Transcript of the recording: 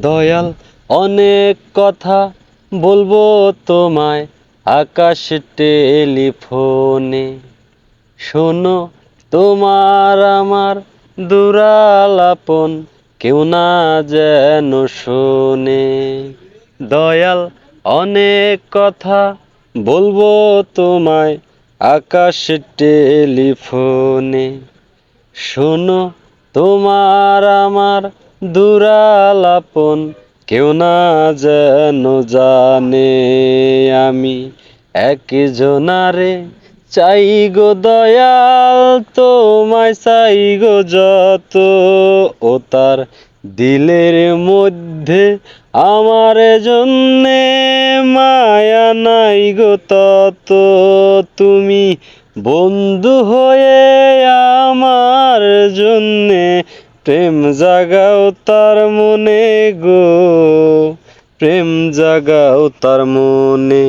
দয়াল অনেক কথা বলবো তোমায় আকাশ টেলিফোনে, শোনো তোমার আমার দুরালাপন কেউ না যেন শোনে। দয়াল অনেক কথা বলবো তোমায় আকাশ টেলিফোনে, শোনো তোমার আমার দুরালাপন কেউ না যেন জানে। আমি একজনারে চাই গো দয়াল, তোমায় চাই গো যত, ও তার দিলের মধ্যে আমার জন্যে মায়া নাই গো তত। তুমি বন্ধু হয়ে আমার জন্যে প্রেম জাগাও তার মনে গো, প্রেম জাগাও তার মনে।